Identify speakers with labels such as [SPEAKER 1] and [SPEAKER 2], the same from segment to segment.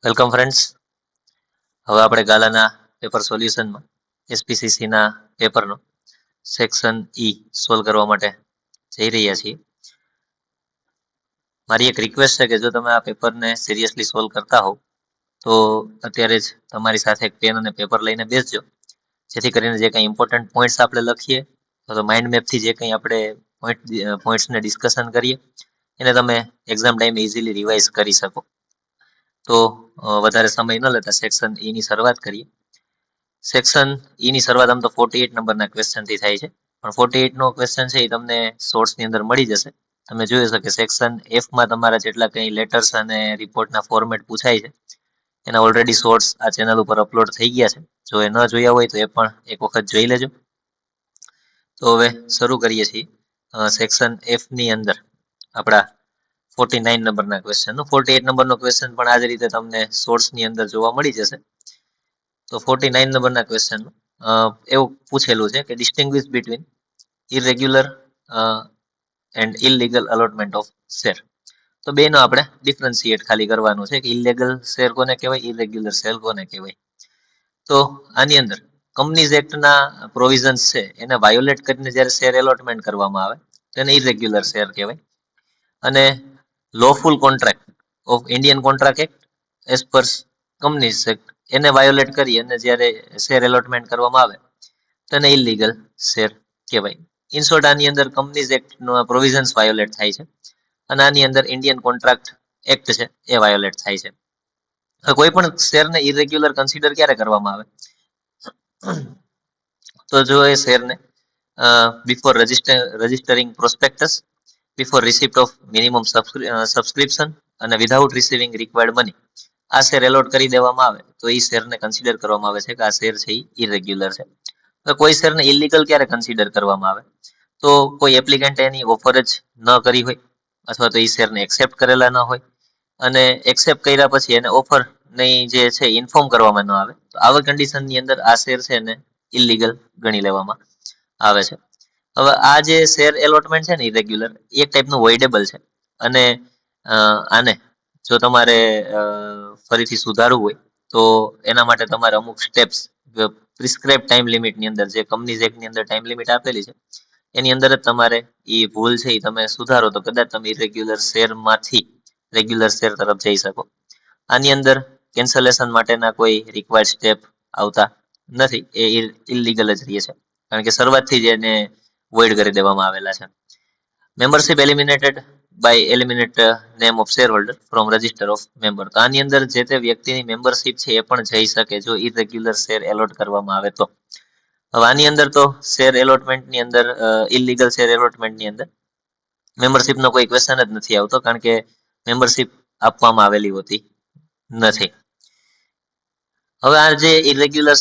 [SPEAKER 1] Welcome friends. હવે આપણે ગાલાના paper સોલ્યુશનમાં એસપીસીસીના પેપરનો સેક્શન ઈ સોલ્વ કરવા માટે જઈ રહ્યા છીએ. મારી એક રિક્વેસ્ટ છે કે જો તમે આ પેપરને સિરિયસલી સોલ્વ કરતા હો તો અત્યારે જ તમારી સાથે એક પેન અને પેપર લઈને બેસજો, જેથી કરીને જે કંઈ ઇમ્પોર્ટન્ટ પોઈન્ટ્સ આપણે લખીએ તો માઇન્ડ મેપથી જે કંઈ આપણે પોઈન્ટ્સને ડિસ્કશન કરીએ એને તમે એક્ઝામ ટાઈમે ઇઝીલી રિવાઇઝ કરી શકો. તો વધારે સમય ન લેતા સેક્શન ઈ ની શરૂઆત કરીએ. સેક્શન ઈ ની શરૂઆત આમ તો 48 નંબરના ક્વેશ્ચનથી થાય છે, પણ 48 નો ક્વેશ્ચન છે એ તમને શોર્ટ્સની અંદર મળી જશે. તમે જોઈ શકો કે સેક્શન એફમાં તમારા જેટલા કંઈ લેટર્સ અને રિપોર્ટના ફોર્મેટ પૂછાય છે એના ઓલરેડી શોર્ટ્સ આ ચેનલ ઉપર અપલોડ થઈ ગયા છે. જો એ ન જોયા હોય તો એ પણ એક વખત જોઈ લેજો. તો હવે શરૂ કરીએ છીએ સેક્શન એફ ની અંદર આપણા 49 નંબરના ક્વેશ્ચનનું. 48 નંબરનો ક્વેશ્ચન પણ આ જ રીતે તમને સોર્સની અંદર જોવા મળી જશે. તો 49 નંબરના ક્વેશ્ચનનું એવું પૂછેલું છે કે distinguish between irregular and illegal allotment of share. તો બેનો આપણે ડિફરન્શિએટ ખાલી કરવાનું છે કે ઇલીગલ શેર કોને કહેવાય, ઇરેગ્યુલર શેર કોને કહેવાય. તો આની અંદર કંપનીઝ એક્ટના પ્રોવિઝન્સ છે એને વાયોલેટ કરીને જ્યારે શેર એલોટમેન્ટ કરવામાં આવે તેને ઇરેગ્યુલર શેર કહેવાય. અને lawful contract of Indian contract act as per companies act એને વાયોલેટ કરી અને જ્યારે શેર એલોટમેન્ટ કરવામાં આવે તેને ઇલીગલ શેર કહેવાય. ઇન શોર્ટ આની અંદર કંપનીઝ એક્ટનો પ્રોવિઝન્સ વાયોલેટ થાય છે અને આની અંદર ઇન્ડિયન કોન્ટ્રાક્ટ એક્ટ છે એ વાયોલેટ થાય છે. કોઈ પણ શેરને ઇરેગ્યુલર કન્સિડર ક્યારે કરવામાં આવે તો જો એ શેરને before registering prospectus, before receipt of minimum subscription અને વિધાઉટ રિસીવિંગ રિક્વાયર્ડ મની આ શેર એલોટ કરી દેવામાં આવે તો એ શેરને કન્સિડર કરવામાં આવે છે કે આ શેર છે એ ઇરેગ્યુલર છે. તો કોઈ શેરને ઇલીગલ ક્યારે કન્સિડર કરવામાં આવે તો કોઈ એપ્લિકન્ટે એની ઓફર જ ન કરી હોય અથવા તો એ શેરને એક્સેપ્ટ કરેલા ન હોય અને એક્સેપ્ટ કર્યા પછી એને ઓફર ની જે છે ઇન્ફોર્મ કરવામાં ન આવે તો આવા કન્ડિશનની અંદર આ શેર છે એને ઇલીગલ ગણી લેવામાં આવે છે. હવે આ જે શેર એલોટમેન્ટ છે ને ઇરેગ્યુલર એક ટાઈપનું વોઇડેબલ છે અને આને જો તમારે ફરીથી સુધારવું હોય તો એના માટે તમારે અમુક સ્ટેપ્સ પ્રિસ્ક્રાઇબ ટાઈમ લિમિટની અંદર જે કંપનીઝ એક્ટની અંદર ટાઈમ લિમિટ આપેલી છે એની અંદર જ તમારે એ ભૂલ છે એ તમે સુધારો તો કદાચ તમે ઇરેગ્યુલર શેરમાંથી રેગ્યુલર શેર તરફ જઈ શકો. આની અંદર કેન્સલેશન માટેના કોઈ રિક્વાયર્ડ સ્ટેપ આવતા નથી, એ ઇલીગલ જ રહે છે કારણ કે શરૂઆતથી જ એને વોઇડ કરી દેવામાં આવેલા છે. Membership eliminated by eliminate name of shareholder from register of member. તો આની અંદર જે તે વ્યક્તિની મેમ્બરશિપ છે એ પણ જઈ શકે જો ઇરેગ્યુલર શેર એલોટ કરવામાં આવે તો. હવે આની અંદર તો શેર એલોટમેન્ટની અંદર ઇલીગલ શેર એલોટમેન્ટની અંદર મેમ્બરશિપનો કોઈ ક્વેશ્ચન જ નથી આવતો કારણ કે મેમ્બરશિપ આપવામાં આવેલી હોતી નથી. હવે આ જે ઇરેગ્યુલર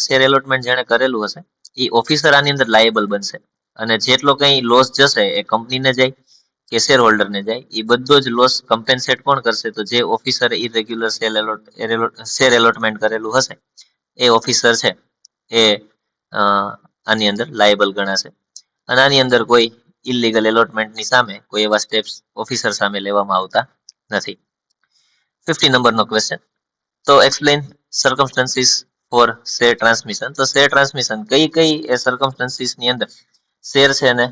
[SPEAKER 1] શેર એલોટમેન્ટ જેણે કરેલું હશે એ ઓફિસર આની અંદર લાયેબલ બનશે અને જેટલો કંઈ લોસ જશે એ કંપનીને જાય કે શેર હોલ્ડરને જાય એ બધો જ લોસ કમ્પેન્સેટ કોણ કરશે તો જે ઓફિસરે ઇરેગ્યુલર શેર એલોટમેન્ટ કરેલું હશે એ ઓફિસર છે એ આની અંદર લાયેબલ ગણાશે અને આની અંદર કોઈ ઇલીગલ એલોટમેન્ટની સામે કોઈ એવા સ્ટેપ્સ ઓફિસર સામે લેવામાં આવતા નથી. 50 નંબરનો ક્વેશ્ચન. તો explain circumstances for share transmission. તો શેર ટ્રાન્સમિશન કઈ કઈ સર્કમસ્ટન્સીસની અંદર શેર છે એને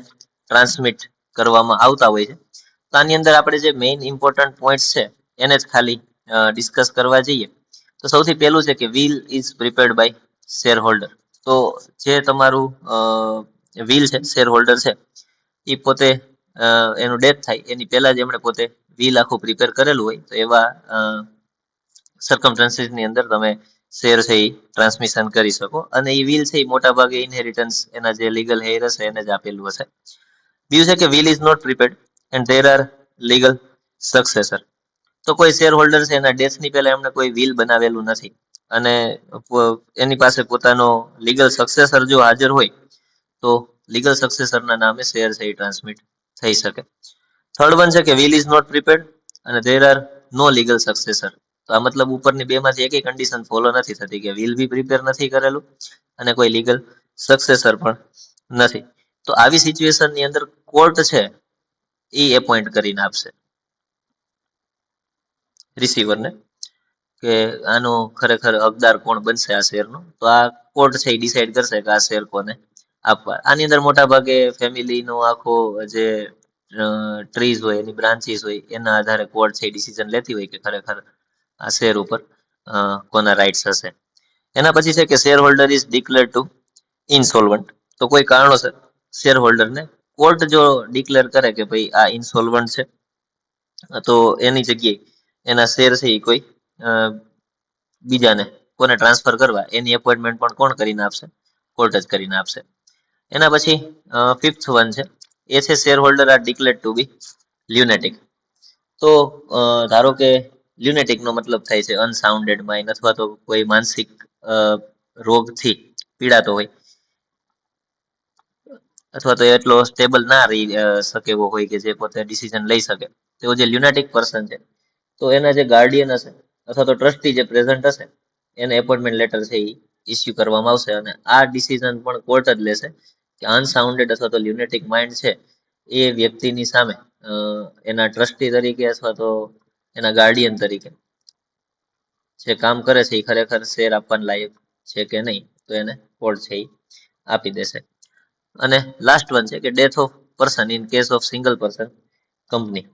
[SPEAKER 1] ટ્રાન્સમિટ કરવામાં આવતા હોય છે. તો આની અંદર આપણે જે મેઇન ઇમ્પોર્ટન્ટ પોઈન્ટ્સ છે એને જ ખાલી ડિસ્કસ કરવા જઈએ તો સૌથી પહેલું છે કે will is prepared by shareholder. તો જે તમારું વિલ છે શેર હોલ્ડર છે એ પોતે એનું ડેથ થાય એની પહેલા જ એમણે પોતે વિલ આખું પ્રિપેર કરેલું હોય તો એવા સર્કમસ્ટન્સીસની અંદર તમે શેર છે એ ટ્રાન્સમિશન કરી શકો અને એ વિલ છે એ મોટા ભાગે ઇનહેરિટન્સ એના જે લીગલ હેર હશે એને જ આપેલું હશે. બીજું છે કે will is not prepared and there are legal successor. તો કોઈ શેર હોલ્ડર છે એના ડેથની પહેલા એમણે કોઈ વિલ બનાવેલું નથી અને એની પાસે પોતાનો લીગલ સક્સેસર જો હાજર હોય તો લીગલ સક્સેસરના નામે શેર છે એ ટ્રાન્સમિટ થઈ શકે. થર્ડ વન છે કે વિલ ઇઝ નોટ પ્રિપેર્ડ અને there are no legal successor. તો આ મતલબ ઉપરની બેમાંથી એકેય કન્ડિશન ફોલો નથી થતી કે વિલ બી પ્રિપેર નથી કરેલું અને કોઈ લીગલ સક્સેસર પણ નથી. તો આવી સિચ્યુએશનની અંદર કોર્ટ છે એ એપોઇન્ટ કરીને આપશે રિસીવરને કે આનો ખરેખર હકદાર કોણ બનશે આ શેરનો. તો આ કોર્ટ છે એ ડિસાઈડ કરશે કે આ શેર કોને આપવા. આની અંદર મોટા ભાગે ફેમિલીનો આખો જે ટ્રીઝ હોય એની બ્રાન્ચીસ હોય એના આધારે કોર્ટ છે ડિસિઝન લેતી હોય કે ખરેખર આ શેર ઉપર કોના રાઇટ્સ હશે. એના પછી છે કે share holder is declare to insolvent. તો કોઈ કારણોસર શેર હોલ્ડરને કોર્ટ જો ડિક્લેર કરે કે ભાઈ આ ઇનસોલ્વન્ટ છે, તો એની જગ્યાએ એના શેર છે એ કોઈ બીજાને કોને ટ્રાન્સફર કરવા એની એપોઇન્ટમેન્ટ પણ કોણ કરીને આપશે? કોર્ટ જ કરીને આપશે. એના પછી ફિફ્થ વન છે એ છે share holder are declare to be lunatic. તો ધારો કે લ્યુનેટિક નો મતલબ થાય છે અનસાઉન્ડેડ માઇન્ડ અથવા તો કોઈ માનસિક રોગથી પીડાતો હોય અથવા તો એટલો સ્ટેબલ ના રહી શકે એવો હોય કે જે પોતે ડિસિઝન લઈ શકે, તેવો જે લ્યુનેટિક પર્સન છે તો એના જે ગાર્ડિયન હશે અથવા તો ટ્રસ્ટી જે પ્રેઝન્ટ હશે એને એપોઇન્ટમેન્ટ લેટર છે એ ઇસ્યુ કરવામાં આવશે અને આ ડિસિઝન પણ કોર્ટ જ લેશે કે અનસાઉન્ડેડ અથવા તો લ્યુનેટિક માઇન્ડ છે એ વ્યક્તિની સામે એના ટ્રસ્ટી તરીકે અથવા તો એના ગાર્ડિયન તરીકે જે કામ કરે છે એ ખરેખર શેર આપવાના લાયક છે કે નહીં, તો એને કોર્ટ છે એ આપી દેશે. અને લાસ્ટ વન છે કે death of person in case of single person company.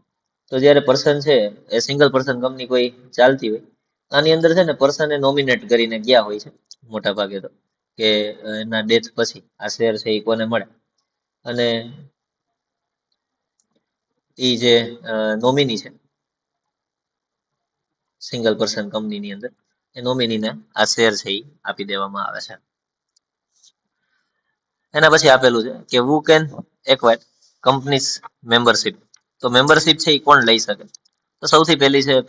[SPEAKER 1] તો જ્યારે પર્સન છે એ સિંગલ પર્સન કંપની કોઈ ચાલતી હોય, આની અંદર છે ને પર્સને નોમિનેટ કરીને ગયા હોય છે મોટા ભાગે તો કે એના ડેથ પછી આ શેર છે એ કોને મળે. અને એ જે નોમિની છે સિંગલ પર્સન કંપનીની અંદર એ નોમિનીને આ શેર છે એ આપી દેવામાં આવે છે. એના પછી આપેલું છે કે who can acquire companies membership. તો મેમ્બરશિપ છે એ કોણ લઈ શકે? તો સૌથી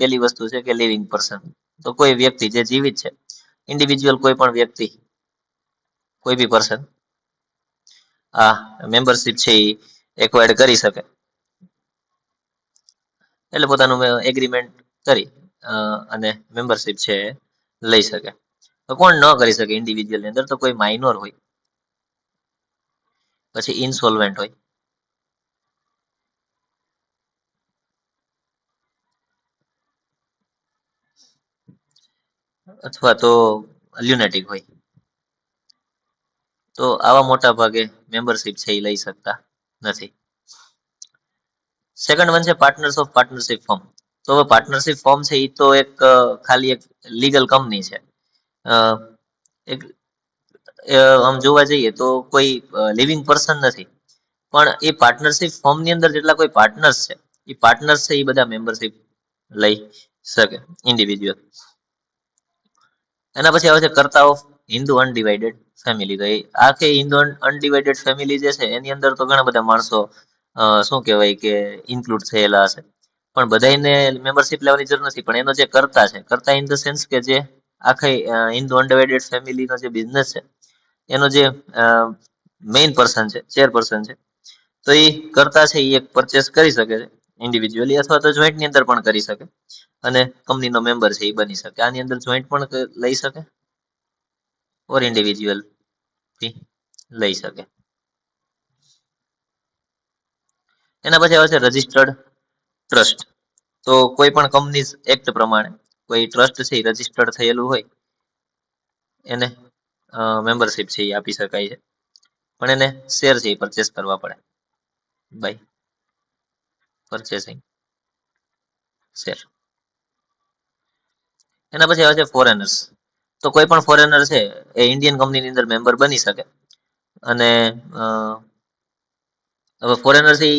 [SPEAKER 1] પહેલી વસ્તુ છે કે લિવિંગ પર્સન. તો કોઈ વ્યક્તિ જે જીવિત છે, ઇન્ડિવિજ્યુઅલ કોઈ પણ વ્યક્તિ, કોઈ બી પર્સન આ મેમ્બરશિપ છે એ એક્વાયર્ડ કરી શકે. એટલે પોતાનું એગ્રીમેન્ટ કરી અને મેમ્બરશિપ છે લઈ શકે. તો કોણ ન કરી શકે ઇન્ડિવિજ્યુઅલ ની અંદર? તો કોઈ માઇનોર હોય, પછી ઇનસોલ્વેન્ટ હોય, અથવા તો લ્યુનેટિક હોય. તો આવા મોટા ભાગે મેમ્બરશિપ છે એ લઈ શકતા નથી. સેકન્ડ વન છે પાર્ટનર્સ ઓફ પાર્ટનરશિપ ફોર્મ. તો હવે પાર્ટનરશિપ ફોર્મ છે એ તો એક ખાલી એક લીગલ કંપની છે. એક આમ જોવા જઈએ તો કોઈ લિવિંગ પર્સન નથી, પણ એ પાર્ટનરશિપ ફોર્મ ની અંદર જેટલા કોઈ પાર્ટનર્સ છે એ પાર્ટનર્સ છે એ બધા મેમ્બરશિપ લઈ શકે ઇન્ડિવિજ્યુઅલ. એના પછી આવે છે કર્તા ઓફ હિન્દુ અનડિવાઇડેડ ફેમિલી. તો એ આખી હિન્દુ અનડિવાઇડેડ ફેમિલી જે છે એની અંદર તો ઘણા બધા માણસો શું કહેવાય કે ઇન્ક્લુડ થયેલા હશે, પણ બધાને મેમ્બરશિપ લેવાની જરૂર નથી. પણ એનો જે કર્તા છે, કર્તા ઇન ધ સેન્સ કે જે આખી હિન્દુ અનડિવાઇડેડ ફેમિલીનો જે બિઝનેસ છે એનો જે મેઇન પર્સન છે, ચેરપર્સન છે, તો એ કરતા છે એ એક પરચેસ કરી શકે છે ઇન્ડિવિજ્યુઅલી અથવા તો જોઈન્ટ ની અંદર પણ કરી શકે અને કંપનીનો મેમ્બર છે એ બની શકે. આની અંદર જોઈન્ટ પણ લઈ શકે ઓર ઇન્ડિવિજ્યુઅલ થી લઈ શકે. એના પછી આવે છે રજિસ્ટર્ડ ટ્રસ્ટ. તો કોઈ પણ કંપની એક્ટ પ્રમાણે કોઈ ટ્રસ્ટ છે એ રજિસ્ટર્ડ થયેલું હોય એને મેમ્બરશિપ છે એ આપી શકાય છે, પણ એને શેર છે એ પરચેસ કરવા પડે બાય પરચેસિંગ શેર. એના પછી આવે છે ફોરેનર્સ. તો કોઈ પણ ફોરેનર છે એ ઇન્ડિયન કંપનીની અંદર મેમ્બર બની શકે. અને હવે ફોરેનર છે એ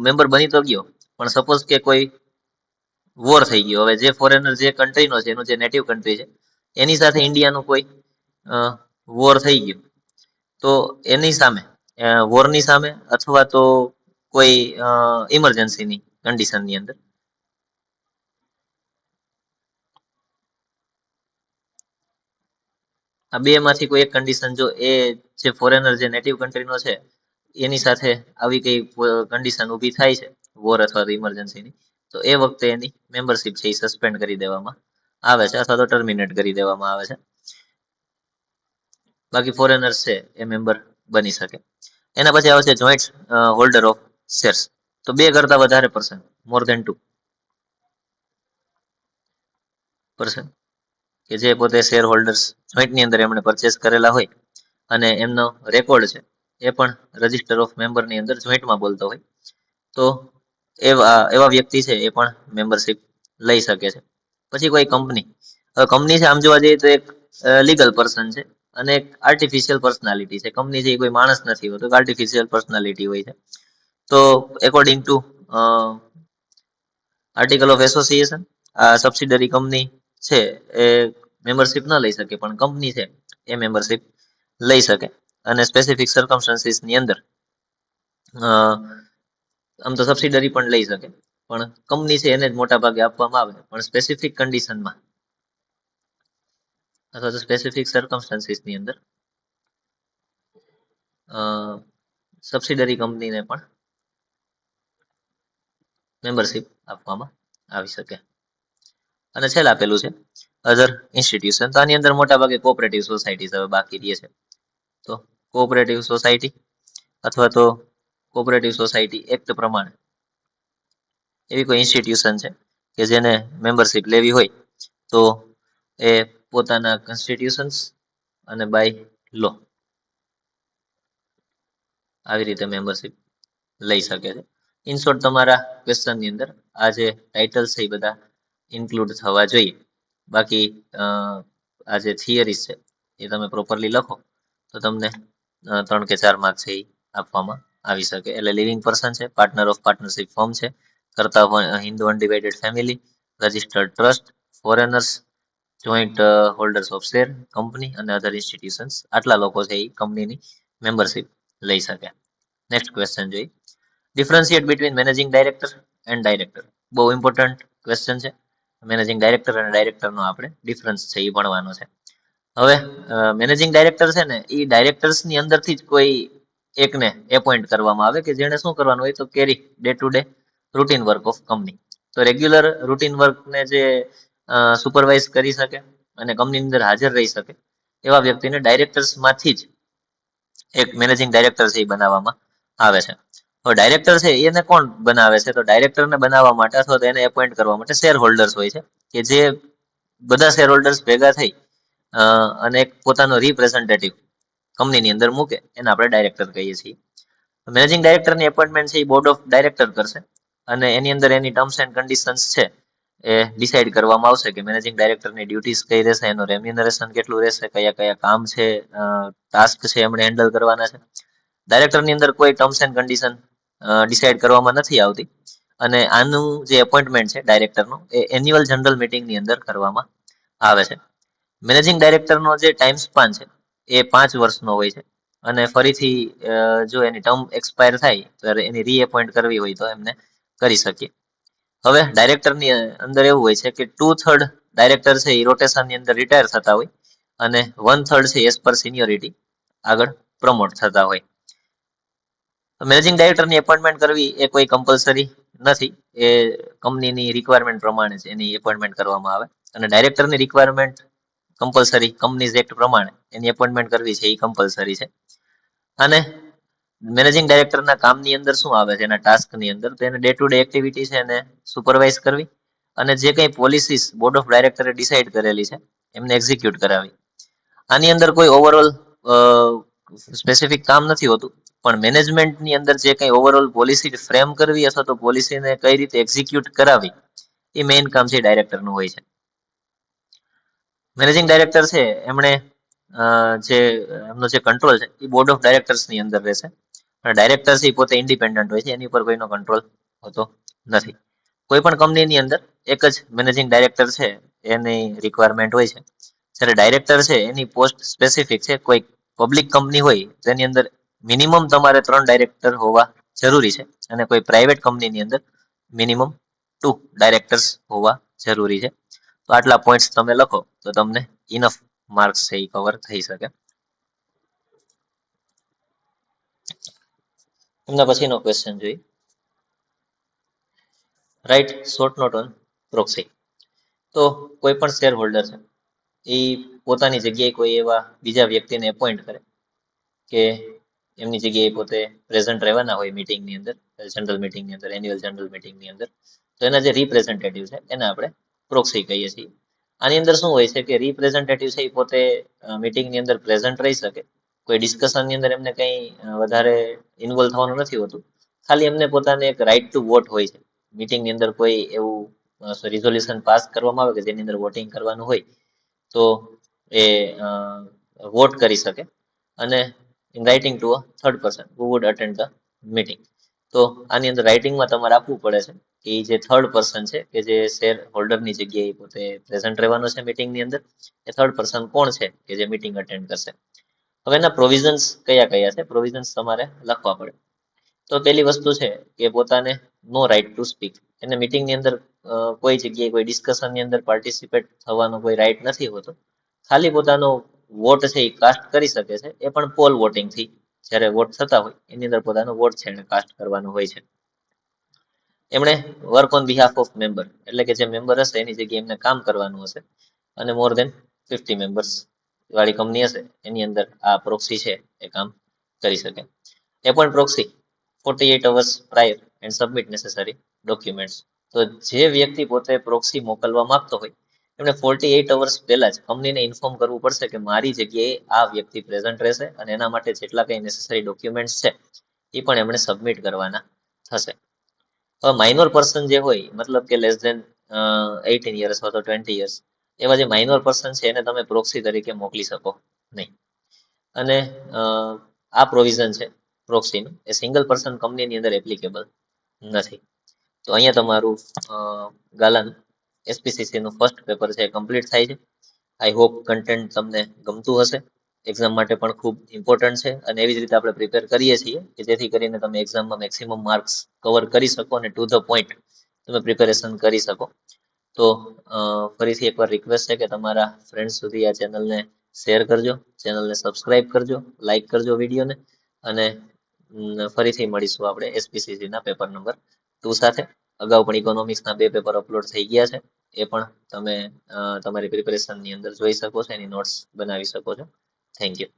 [SPEAKER 1] મેમ્બર બની તો ગયો, પણ સપોઝ કે કોઈ વોર થઈ ગયો. હવે જે ફોરેનર જે કન્ટ્રીનો છે એનું જે નેટિવ કન્ટ્રી છે એની સાથે ઇન્ડિયાનું કોઈ વોર થઈ ગયું, તો એની સામે વોરની સામે અથવા તો કોઈ ઇમરજન્સીની કન્ડિશનની અંદર આ બે માંથી કોઈ એક કન્ડિશન જો એ જે ફોરેનર જે નેટિવ કન્ટ્રીનો છે એની સાથે આવી કઈ કન્ડિશન ઊભી થાય છે વોર અથવા તો ઇમરજન્સીની, તો એ વખતે એની મેમ્બરશિપ છે એ સસ્પેન્ડ કરી દેવામાં આવે છે અથવા તો ટર્મિનેટ કરી દેવામાં આવે છે. બાકી ફોરેનર્સ છે એ મેમ્બર બની શકે. એના પછી આવે છે જોઈન્ટ હોલ્ડર ઓફ શેર્સ. તો બે કરતા વધારે person, more than two person, કે જે પોતે શેર હોલ્ડર્સ જોઈન્ટની અંદર એમણે પરચેસ કરેલા હોય અને એમનો રેકોર્ડ છે એ પણ રજિસ્ટર ઓફ મેમ્બરની અંદર જોઈન્ટમાં બોલતો હોય, તો એવા વ્યક્તિ છે એ પણ મેમ્બરશિપ લઈ શકે છે. પછી કોઈ કંપની, હવે કંપની છે આમ જોવા જઈએ તો એક લીગલ પર્સન છે અને એક આર્ટિફિશિયલ પર્સનાલિટી છે. કંપની છે એ કોઈ માણસ નથી હોતો, આર્ટિફિશિયલ પર્સનાલિટી હોય છે. તો according to article of association, આ સબસિડરી કંપની છે એ મેમ્બરશિપ ન લઈ શકે, પણ કંપની છે એ મેમ્બરશિપ લઈ શકે. અને સ્પેસિફિક સર્કમસ્ટન્સીસ ની અંદર આમ તો સબસિડરી પણ લઈ શકે, પણ કંપની છે એને જ મોટા ભાગે આપવામાં આવે, પણ સ્પેસિફિક કન્ડિશનમાં અથવા તો સ્પેસિફિક સર્કમસ્ટન્સીસ ની અંદર સબસિડરી કંપનીને પણ મેમ્બરશિપ આપવામાં આવી શકે. અને છેલ્લા પેલું છે અધર ઇન્સ્ટિટ્યુશન. તો આની અંદર મોટા ભાગે કોઓપરેટિવ સોસાયટી હવે બાકી રહે છે. તો કોઓપરેટિવ સોસાયટી અથવા તો કોઓપરેટિવ સોસાયટી એક્ટ પ્રમાણે એવી કોઈ ઇન્સ્ટિટ્યુશન છે કે જેને મેમ્બરશિપ લેવી હોય તો એ પોતાના કોન્સ્ટિટ્યુશન્સ અને બાય લો આવી રીતે મેમ્બરશિપ લઈ શકે છે. ઇન શોર્ટ, તમારા ક્વેશ્ચનની અંદર આ જે ટાઇટલ્સ છે એ બધા ઇન્ક્લુડ થવા જોઈએ. બાકી આ જે થિયરીઝ છે એ તમે પ્રોપરલી લખો તો તમને 3 કે 4 માર્ક છે એ આપવામાં આવી શકે. એટલે લિવિંગ પર્સન છે, પાર્ટનર ઓફ પાર્ટનરશિપ ફોર્મ છે, કરતા Hindu undivided family, registered trust, foreigners, joint holders of share, company અને અધર ઇન્સ્ટિટ્યુશન્સ, આટલા લોકો છે એ કંપનીની મેમ્બરશિપ લઈ શકે. નેક્સ્ટ ક્વેશ્ચન જોઈએ. Differentiate between managing director and director. બહુ ઇમ્પોર્ટન્ટ ક્વેશ્ચન છે. મેનેજિંગ ડાયરેક્ટર અને ડાયરેક્ટરનો આપણે ડિફરન્સ છે એ ભણવાનો છે. હવે મેનેજિંગ ડાયરેક્ટર છે ને એ ડાયરેક્ટર્સની અંદરથી જ કોઈ એકને એપોઇન્ટ કરવામાં આવે કે જેને શું કરવાનું હોય તો carry day to day routine work of company. તો રેગ્યુલર રૂટીન વર્કને જે સુપરવાઇઝ કરી શકે અને કંપનીની અંદર હાજર રહી શકે એવા વ્યક્તિને ડાયરેક્ટર્સમાંથી જ એક મેનેજિંગ ડાયરેક્ટર છે એ બનાવવામાં આવે છે. તો ડાયરેક્ટર છે એને કોણ બનાવે છે? તો ડાયરેક્ટરને બનાવવા માટે અથવા તો એને એપોઇન્ટ કરવા માટે શેર હોલ્ડર્સ હોય છે કે જે બધા શેર હોલ્ડર્સ ભેગા થઈ અને એક પોતાનો રિપ્રેઝેન્ટેટિવ કંપનીની અંદર મૂકે એને આપણે ડાયરેક્ટર કહીએ છીએ. મેનેજિંગ ડાયરેક્ટરની એપોઇન્ટમેન્ટ છે એ બોર્ડ ઓફ ડાયરેક્ટર કરશે અને એની અંદર એની ટર્મ્સ એન્ડ કન્ડિશન્સ છે એ ડિસાઇડ કરવામાં આવશે કે મેનેજિંગ ડાયરેક્ટરની ડ્યુટીઝ કઈ રહેશે, એનું રેમ્યુનરેશન કેટલું રહેશે, કયા કયા કામ છે, ટાસ્ક છે એમણે હેન્ડલ કરવાના છે. ડાયરેક્ટરની અંદર કોઈ ટર્મ્સ એન્ડ કન્ડિશન ડિસાઇડ કરવામાં નથી આવતી અને આનું જે એપોઇન્ટમેન્ટ છે ડાયરેક્ટરનું એ એન્યુઅલ જનરલ મિટિંગની અંદર કરવામાં આવે છે. મેનેજિંગ ડાયરેક્ટરનો જે ટાઈમ સ્પાન છે એ 5 વર્ષનો હોય છે અને ફરીથી જો એની ટર્મ એક્સપાયર થાય તો એની રીએપોઇન્ટ કરવી હોય તો એમને કરી શકીએ. હવે ડાયરેક્ટરની અંદર એવું હોય છે કે 2/3 ડાયરેક્ટર છે એ રોટેશનની અંદર રિટાયર થતા હોય અને 1/3 છે એઝ પર સિનિયોરિટી આગળ પ્રમોટ થતા હોય. મેનેજિંગ ડાયરેક્ટરની એપોઇન્ટમેન્ટ કરવી એ કોઈ કમ્પલસરી નથી, એ કંપનીની રિક્વાયરમેન્ટ પ્રમાણે છે એની એપોઇન્ટમેન્ટ કરવામાં આવે અને ડાયરેક્ટરની રિક્વાયરમેન્ટ કમ્પલસરી કંપનીઝ એક્ટ પ્રમાણે એની એપોઇન્ટમેન્ટ કરવી છે એ કમ્પલસરી છે. અને મેનેજિંગ ડાયરેક્ટરના કામની અંદર શું આવે છે એના ટાસ્કની અંદર, તો એને ડે ટુ ડે એક્ટિવિટી છે એને સુપરવાઇઝ કરવી અને જે કંઈ પોલિસીસ બોર્ડ ઓફ ડાયરેક્ટરે ડિસાઇડ કરેલી છે એમને એક્ઝિક્યુટ કરાવી. આની અંદર કોઈ ઓવરઓલ સ્પેસિફિક કામ નથી હોતું, પણ મેનેજમેન્ટની અંદર જે કંઈ ઓવરઓલ પોલિસી ફ્રેમ કરવી અથવા તો પોલિસીને કઈ રીતે એક્ઝિક્યુટ કરાવી એ મેઇન કામ છે ડાયરેક્ટરનું હોય છે. મેનેજિંગ ડાયરેક્ટર છે એમણે જે એમનો જે કંટ્રોલ છે એ બોર્ડ ઓફ ડાયરેક્ટર્સની અંદર રહેશે અને ડાયરેક્ટર છે એ પોતે ઇન્ડિપેન્ડન્ટ હોય છે, એની ઉપર કોઈનો કંટ્રોલ હોતો નથી. કોઈ પણ કંપનીની અંદર એક જ મેનેજિંગ ડાયરેક્ટર છે એની રિક્વાયરમેન્ટ હોય છે. જ્યારે ડાયરેક્ટર છે એની પોસ્ટ સ્પેસિફિક છે. કોઈ પબ્લિક કંપની હોય તેની અંદર મિનિમમ તમારે 3 ડાયરેક્ટર હોવા જરૂરી છે અને કોઈ પ્રાઇવેટ કંપનીની અંદર મિનિમમ 2 ડાયરેક્ટર્સ હોવા જરૂરી છે. તો આટલા પોઈન્ટ્સ તમે લખો તો તમને ઇનફ માર્ક્સ છે એ કવર થઈ શકે. એમના પછીનો ક્વેશ્ચન જોઈએ. Write short note on proxy. તો કોઈ પણ શેર હોલ્ડર છે એ પોતાની જગ્યાએ કોઈ એવા બીજા વ્યક્તિને એપોઇન્ટ કરે કે એમની જગ્યાએ પોતે પ્રેઝન્ટ રહેવાના હોય મીટિંગની અંદર, જનરલ મીટિંગની અંદર, એન્યુઅલ જનરલ મીટિંગની અંદર, તો એના જે રિપ્રેઝેન્ટેટિવ છે એને આપણે પ્રોક્સી કહીએ છીએ. આની અંદર શું હોય છે કે રિપ્રેઝેન્ટેટિવ છે એ પોતે મીટિંગની અંદર પ્રેઝન્ટ રહી શકે, કોઈ ડિસ્કશનની અંદર એમને કંઈ વધારે ઇન્વોલ્વ થવાનું નથી હોતું, ખાલી એમને પોતાને એક રાઇટ ટુ વોટ હોય છે. મીટિંગની અંદર કોઈ એવું રિઝોલ્યુશન પાસ કરવામાં આવે કે જેની અંદર વોટિંગ કરવાનું હોય તો એ વોટ કરી શકે, અને in writing to a third person who would attend the meeting. તો આની અંદર રાઇટિંગમાં તમારે આપવું પડે છે કે એ જે થર્ડ પર્સન છે કે જે શેર હોલ્ડરની જગ્યાએ પોતે પ્રેઝન્ટ રહેવાનો છે મીટિંગની અંદર, એ થર્ડ પર્સન કોણ છે કે જે મીટિંગ અટેન્ડ કરશે. હવે એના પ્રોવિઝન્સ કયા કયા છે, પ્રોવિઝન્સ તમારે લખવા પડે. તો પહેલી વસ્તુ છે કે પોતાને નો રાઇટ ટુ સ્પીક, એને મીટિંગની અંદર કોઈ જગ્યાએ કોઈ ડિસ્કશનની અંદર પાર્ટિસિપેટ થવાનો કોઈ રાઇટ નથી હોતો, ખાલી પોતાનો વોટ છે એ કાસ્ટ કરી શકે છે, એ પણ પોલ વોટિંગથી. જ્યારે વોટ થતા હોય એની અંદર પોતાનો વોટ છે એને કાસ્ટ કરવાનો હોય છે. એમણે work on behalf of member, એટલે કે જે મેમ્બર હશે એની જગ્યાએ એમને કામ કરવાનું હશે, અને મોર દેન 50 મેમ્બર્સ વાળી કંપની હશે એની અંદર આ પ્રોક્સી છે એ કામ કરી શકે. Appoint proxy 48 hours prior and submit necessary documents. તો જે વ્યક્તિ પોતે પ્રોક્સી મોકલવા માંગતો હોય એમણે 48 અવર્સ પહેલા જ કંપનીને ઇન્ફોર્મ કરવું પડશે કે મારી જગ્યાએ આ વ્યક્તિ પ્રેઝન્ટ રહેશે, અને એના માટે જેટલા કંઈ નેસેસરી ડોક્યુમેન્ટ્સ છે એ પણ એમણે સબમિટ કરવાના થશે. હવે માઇનોર પર્સન જે હોય, મતલબ કે લેસ દેન 18 યર્સ અથવા તો 20 યર્સ, એવા જે માઇનોર પર્સન છે એને તમે પ્રોક્સી તરીકે મોકલી શકો નહીં. અને આ પ્રોવિઝન છે પ્રોક્સીનું એ સિંગલ પર્સન કંપનીની અંદર એપ્લિકેબલ નથી. તો અહીંયા તમારું ગાલાનું એસપીસીસીનું ફર્સ્ટ પેપર છે એ કમ્પ્લીટ થાય છે. આઈ હોપ કન્ટેન્ટ તમને ગમતું હશે, એક્ઝામ માટે પણ ખૂબ ઇમ્પોર્ટન્ટ છે, અને એવી જ રીતે આપણે પ્રિપેર કરીએ છીએ કે જેથી કરીને તમે એક્ઝામમાં મેક્સિમમ માર્ક્સ કવર કરી શકો અને ટુ ધ પોઈન્ટ તમે પ્રિપેરેશન કરી શકો. તો ફરીથી એકવાર રિક્વેસ્ટ છે કે તમારા ફ્રેન્ડ્સ સુધી આ ચેનલને શેર કરજો, ચેનલને સબસ્ક્રાઇબ કરજો, લાઇક કરજો વિડીયોને, અને ફરીથી મળીશું આપણે એસપીસીસીના પેપર નંબર 2 સાથે. અગાઉ પણ ઇકોનોમિક્સના 2 પેપર અપલોડ થઈ ગયા છે, એ પણ તમે તમારી પ્રિપેરેશનની અંદર જોઈ શકો છો, એની નોટ્સ બનાવી શકો છો. Thank you.